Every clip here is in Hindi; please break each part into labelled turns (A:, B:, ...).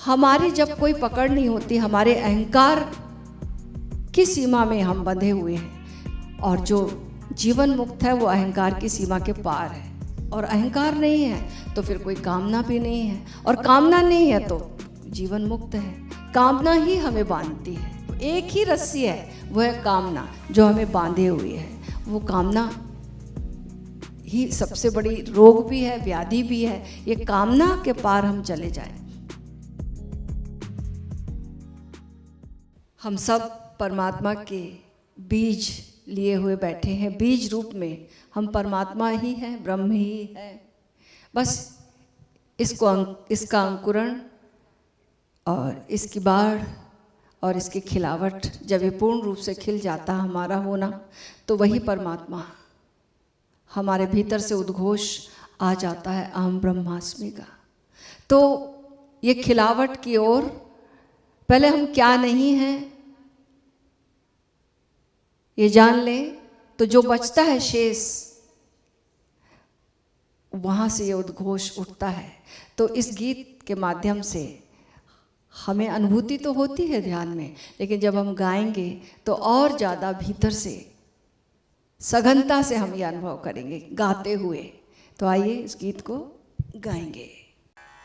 A: हमारी जब कोई पकड़ नहीं होती, हमारे अहंकार की सीमा में हम बंधे हुए हैं, और जो जीवन मुक्त है वो अहंकार की सीमा के पार है। और अहंकार नहीं है तो फिर कोई कामना भी नहीं है, और कामना नहीं है तो जीवन मुक्त है। कामना ही हमें बांधती है, एक ही रस्सी है, वो है कामना जो हमें बांधे हुए है। वो कामना ही सबसे बड़ी रोग भी है, व्याधि भी है। ये कामना के पार हम चले जाएं। हम सब परमात्मा के बीज लिए हुए बैठे हैं, बीज रूप में हम परमात्मा ही हैं, ब्रह्म ही है। बस इसका अंकुरण और इसकी बाढ़ और इसकी खिलावट जब ये पूर्ण रूप से खिल जाता हमारा होना, तो वही परमात्मा हमारे भीतर से उद्घोष आ जाता है, अहम ब्रह्मास्मि का। तो ये खिलावट की ओर पहले हम क्या नहीं हैं ये जान लें, तो जो बचता है शेष, वहाँ से ये उद्घोष उठता है। तो इस गीत के माध्यम से हमें अनुभूति तो होती है ध्यान में, लेकिन जब हम गाएंगे तो और ज़्यादा भीतर से सघनता से हम ये अनुभव करेंगे गाते हुए। तो आइए इस गीत को गाएंगे।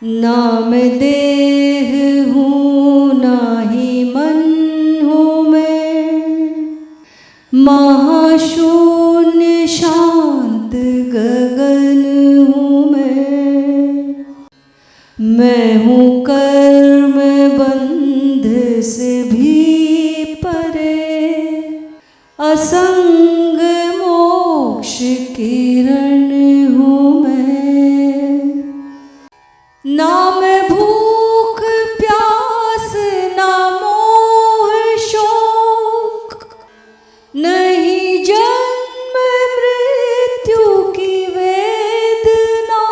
A: ना मैं देह हूँ ना ही मन हूँ, महाशून्य शांत गगन हूँ मैं हूँ कर्म बंध से भी परे, असंग मोक्ष किरण हूँ मैं। ना मैं भूख प्यास ना मोह शोक, नहीं जन्म मृत्यु की वेदना,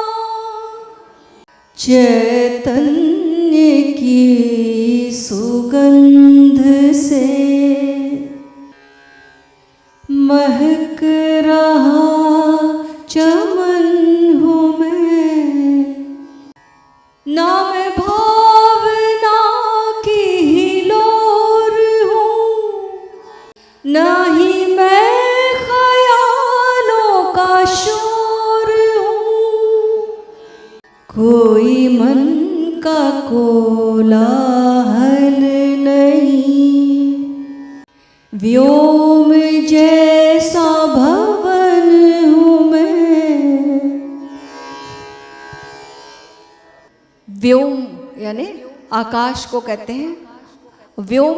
A: चैतन्य की सुगंध से महक रहा चमन हूँ मैं। ना मैं भावना की हिलोर हूँ, ना ही मैं ख्यालों का शोर हूँ, कोई मन का कोलाहल नहीं, व्योम जैसा भवन हूँ मैं। व्योम यानी आकाश को कहते हैं। व्योम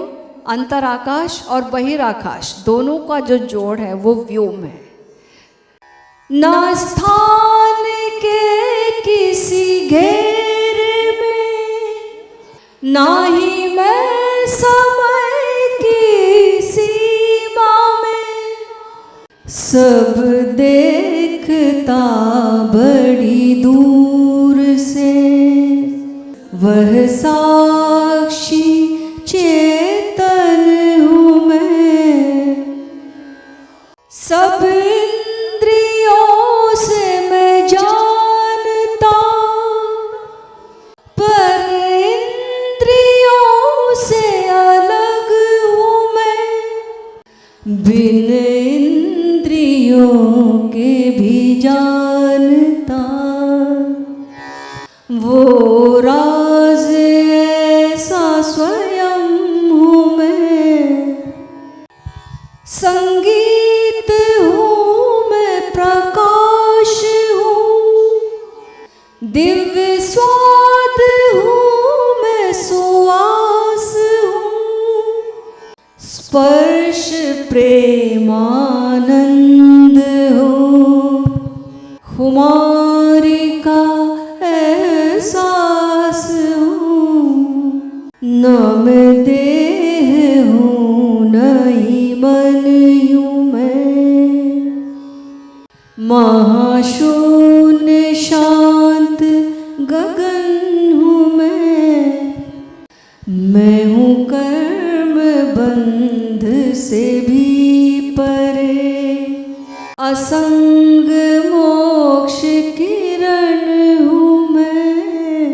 A: अंतर आकाश और बहिराकाश दोनों का जो जोड़ है वो व्योम है। ना स्थान के किसी घेरे में, ना ही मैं समय की सीमा में, सब देखता बड़ी दूर से, वह साक्षी चेतन हूँ मैं। सब इंद्रियों से मैं जानता, पर इंद्रियों से अलग हूँ मैं। बिन इंद्रियों के भी जानता, वो राज ऐसा स्वयं हूँ मैं। संगीत हूँ मैं, प्रकाश हूँ, दिव्य स्वाद हूँ मैं, सुवास हूँ, स्पर्श प्रेमानंद हूँ, खुमारी का एहसास हूँ। न मैं देह हूँ न ही मन हूँ मैं, महाशून्य शांत गगन हूँ मैं हूँ कर्म बंध से भी परे, असंग मोक्ष किरण हूँ मैं।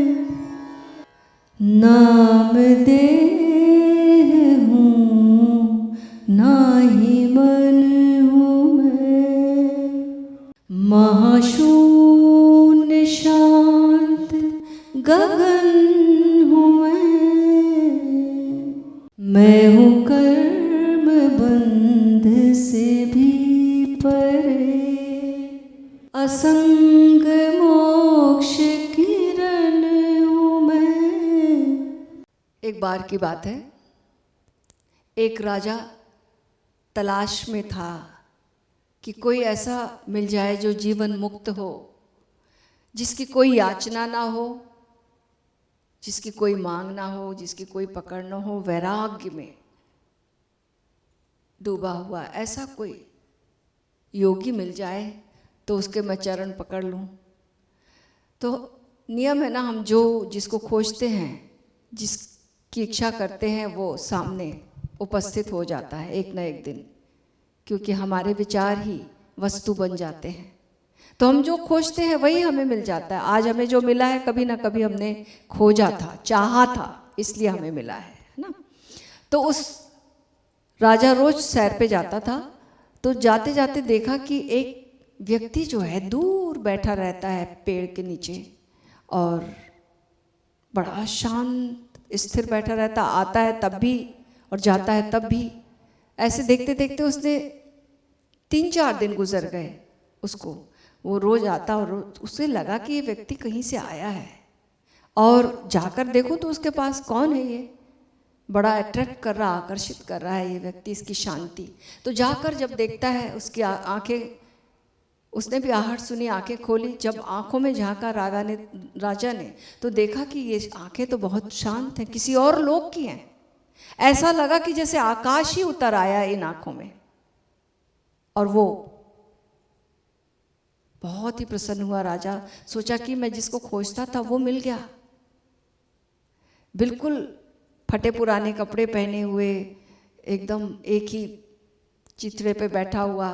A: न नाम देह हूँ नाही मन हूँ मैं, महाशून्य शांत गगन हूँ मैं हूँ कर्म बंध से भी परे, असंग मोक्ष किरण हूँ मैं। एक बार की बात है, एक राजा तलाश में था कि कोई ऐसा मिल जाए जो जीवन मुक्त हो, जिसकी कोई याचना ना हो, जिसकी कोई मांग ना हो, जिसकी कोई पकड़ ना हो, वैराग्य में डूबा हुआ ऐसा कोई योगी मिल जाए तो उसके मैं चरण पकड़ लूं। तो नियम है ना, हम जिसको खोजते हैं, जिसकी इच्छा करते हैं, वो सामने उपस्थित हो जाता है एक न एक दिन, क्योंकि हमारे विचार ही वस्तु बन जाते हैं। तो हम जो खोजते हैं वही हमें मिल जाता है। आज हमें जो मिला है कभी ना कभी हमने खोजा था, चाहा था, इसलिए हमें मिला है ना। तो उस राजा रोज सैर पे जाता था, तो जाते जाते देखा कि एक व्यक्ति जो है दूर बैठा रहता है पेड़ के नीचे, और बड़ा शांत स्थिर बैठा रहता, आता है तब भी और जाता है तब भी। ऐसे देखते देखते उसने 3-4 दिन गुजर गए उसको। वो रोज आता और उसे लगा कि ये व्यक्ति कहीं से आया है, और जाकर देखो तो उसके पास कौन है, ये बड़ा अट्रैक्ट कर रहा, आकर्षित कर रहा है ये व्यक्ति, इसकी शांति। तो जाकर जब देखता है उसकी आंखें, उसने भी आहट सुनी, आंखें खोली। जब आंखों में झांका राजा ने तो देखा कि ये आंखें तो बहुत शांत हैं, किसी और लोक की हैं। ऐसा लगा कि जैसे आकाश ही उतर आया इन आंखों में, और वो बहुत ही प्रसन्न हुआ। राजा सोचा कि मैं जिसको खोजता था वो मिल गया, बिल्कुल फटे पुराने कपड़े पहने हुए, एकदम एक ही चितरे पे बैठा हुआ,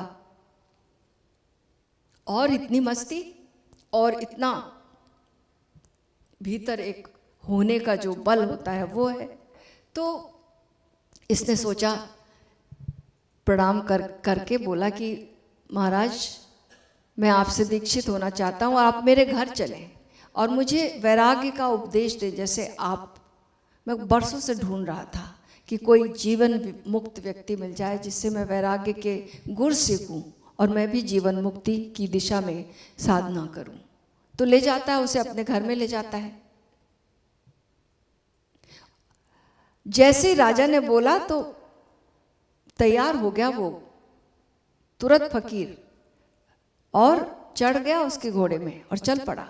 A: और इतनी मस्ती और इतना भीतर एक होने का जो बल होता है वो है। तो इसने सोचा, प्रणाम करके बोला कि महाराज, मैं आपसे दीक्षित होना चाहता हूँ, आप मेरे घर चलें और मुझे वैराग्य का उपदेश दें, जैसे आप, मैं बरसों से ढूंढ रहा था कि कोई जीवन मुक्त व्यक्ति मिल जाए जिससे मैं वैराग्य के गुर सीखूं और मैं भी जीवन मुक्ति की दिशा में साधना करूं। तो ले जाता है उसे, अपने घर में ले जाता है। जैसे ही राजा ने बोला तो तैयार हो गया वो तुरंत फकीर, और चढ़ गया उसके घोड़े में और चल पड़ा।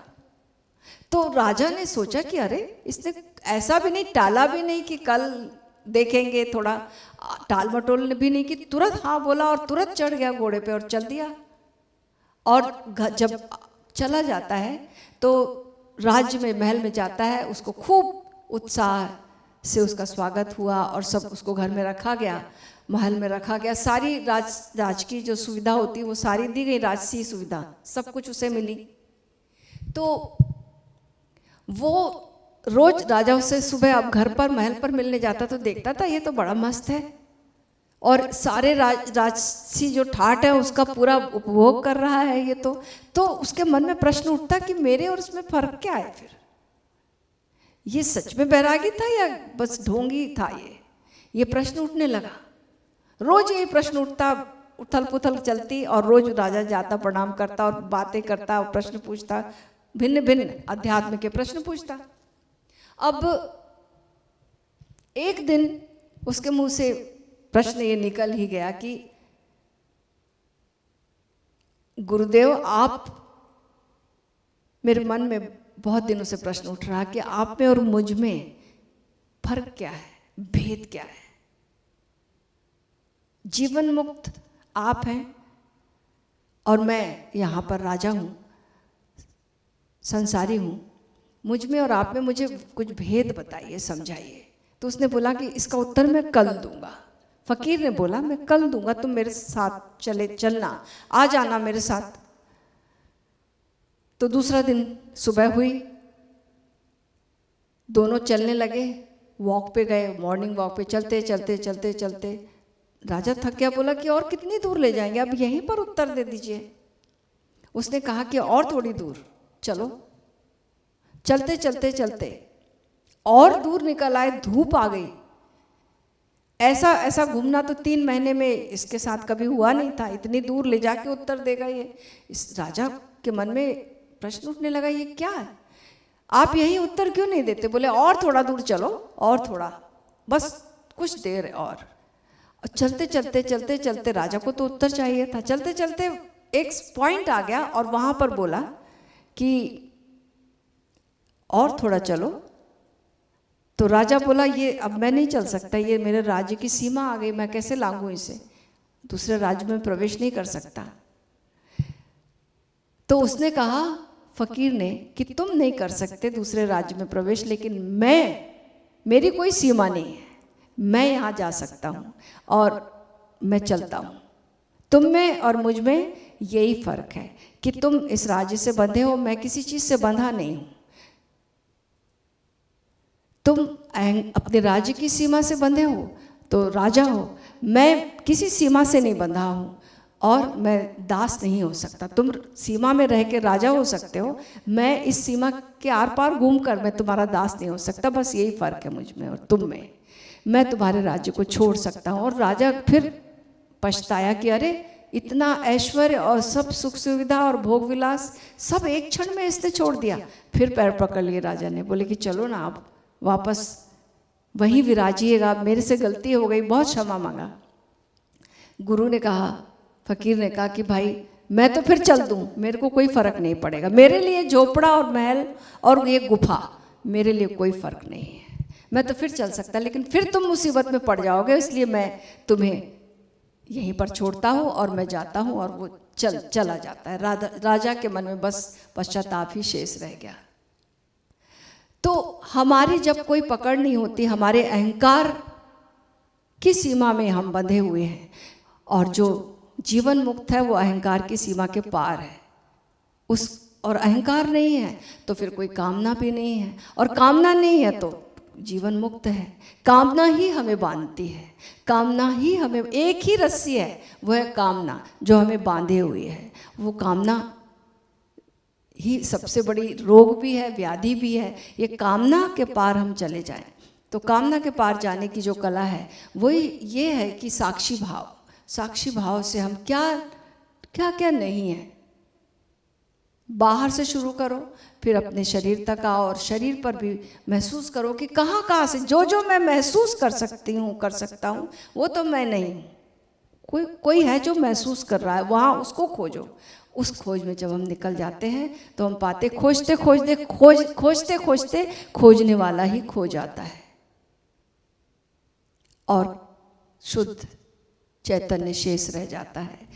A: तो राजा ने सोचा कि अरे, इसने ऐसा भी नहीं, टाला भी नहीं कि कल देखेंगे, थोड़ा टाल मटोल भी नहीं कि, तुरंत हाँ बोला और तुरंत चढ़ गया घोड़े पे और चल दिया। और जब चला जाता है तो राज्य में, महल में जाता है, उसको खूब उत्साह से उसका स्वागत हुआ और सब उसको घर में रखा गया, महल में रखा गया। सारी राज की जो सुविधा होती है वो सारी दी गई, राजसी सुविधा सब कुछ उसे मिली। तो वो रोज राजा उससे सुबह अब घर पर, महल पर मिलने जाता तो देखता था ये तो बड़ा मस्त है, और सारे राजसी जो ठाट है उसका पूरा उपभोग कर रहा है ये तो उसके मन में प्रश्न उठता कि मेरे और उसमें फर्क क्या है, फिर ये सच में बैरागी था या बस ढोंगी था ये प्रश्न उठने लगा। रोज ये प्रश्न उठता, उथल पुथल चलती, और रोज राजा जाता, प्रणाम करता और बातें करता और प्रश्न पूछता, भिन्न भिन्न अध्यात्म के प्रश्न पूछता। अब एक दिन उसके मुंह से प्रश्न ये निकल ही गया कि गुरुदेव, आप, मेरे मन में बहुत दिनों से प्रश्न उठ रहा कि आप में और मुझ में फर्क क्या है, भेद क्या है। जीवन मुक्त आप हैं और मैं यहाँ पर राजा हूँ, संसारी हूँ। मुझ में और आप में मुझे कुछ भेद बताइए, समझाइए। तो उसने बोला कि इसका उत्तर मैं कल दूंगा। फकीर ने बोला, मैं कल दूंगा, तुम मेरे साथ चलना, आ जाना मेरे साथ। तो दूसरा दिन सुबह हुई, दोनों चलने लगे, वॉक पे गए, मॉर्निंग वॉक पे चलते चलते चलते चलते राजा थक गया, बोला कि और कितनी दूर ले जाएंगे, अब यहीं पर उत्तर दे दीजिए। उसने कहा कि और थोड़ी दूर चलो। चलते चलते चलते और दूर निकल आए, धूप आ गई। ऐसा ऐसा घूमना तो 3 महीने में इसके साथ कभी हुआ नहीं था, इतनी दूर ले जाके उत्तर देगा ये। इस राजा के मन में प्रश्न उठने लगा, ये क्या है, आप यही उत्तर क्यों नहीं देते? बोले और थोड़ा दूर चलो, और थोड़ा, बस कुछ देर और चलते चलते चलते चलते राजा को तो उत्तर चाहिए था। चलते चलते एक पॉइंट आ गया और वहां पर बोला कि और थोड़ा चलो। तो राजा बोला, ये अब मैं नहीं चल सकता, ये मेरे राज्य की सीमा आ गई, मैं कैसे लांघूं इसे, दूसरे राज्य में प्रवेश नहीं कर सकता। तो उसने कहा, फकीर ने, कि तुम नहीं कर सकते दूसरे राज्य में प्रवेश, लेकिन मेरी कोई सीमा नहीं है, मैं यहाँ जा सकता हूँ और मैं चलता हूँ। तुम में और मुझ में यही फर्क है कि तुम इस राज्य से बंधे हो, मैं किसी चीज से बंधा नहीं हूँ। तुम अपने राज्य की सीमा से बंधे हो तो राजा हो, मैं किसी सीमा से नहीं बंधा हूँ और मैं दास नहीं हो सकता। तुम सीमा में रह के राजा हो सकते हो, मैं इस सीमा के आर पार घूम कर मैं तुम्हारा दास नहीं हो सकता। बस यही फर्क है मुझ में और तुम में, मैं तुम्हारे राज्य को छोड़ सकता हूँ। और राजा फिर पछताया कि अरे इतना ऐश्वर्य और सब सुख सुविधा और भोग विलास सब एक क्षण में इसने छोड़ दिया। फिर पैर पकड़ लिए राजा ने, बोले कि चलो ना आप वापस वहीं विराजिएगा, मेरे से गलती हो गई, बहुत क्षमा मांगा। गुरु ने कहा, फकीर ने कहा कि भाई मैं तो फिर चल दूं, मेरे को कोई फर्क नहीं पड़ेगा, मेरे लिए झोपड़ा और महल और ये गुफा मेरे लिए कोई फर्क नहीं है, मैं तो फिर चल सकता, लेकिन फिर तुम मुसीबत में पड़ जाओगे, इसलिए मैं तुम्हें यहीं पर छोड़ता हूँ और मैं जाता हूँ। और वो चला जाता है। राजा के मन में बस पश्चाताप ही शेष रह गया। तो हमारी जब कोई पकड़ नहीं होती, हमारे अहंकार की सीमा में हम बंधे हुए हैं, और जो जीवन मुक्त है वो अहंकार की सीमा के पार है। और अहंकार नहीं है तो फिर कोई कामना भी नहीं है, और कामना नहीं है तो जीवन मुक्त है। कामना ही हमें बांधती है, कामना ही हमें, एक ही रस्सी है, वो है कामना जो हमें बांधे हुए है। वो कामना ही सबसे बड़ी रोग भी है, व्याधि भी है। ये कामना के पार हम चले जाएं तो कामना के पार जाने की जो कला है वही ये है कि साक्षी भाव, साक्षी भाव से हम क्या क्या क्या नहीं है, बाहर से शुरू करो, फिर अपने शरीर तक आओ और शरीर पर भी महसूस करो कि कहाँ कहाँ से जो मैं महसूस कर सकती हूँ, कर सकता हूँ, वो तो मैं नहीं हूँ। कोई है जो महसूस कर रहा है, वहाँ उसको खोजो। उस खोज में जब हम निकल जाते हैं तो हम पाते, खोजते खोजते खोजने वाला ही खो जाता है और शुद्ध चैतन्य शेष रह जाता है।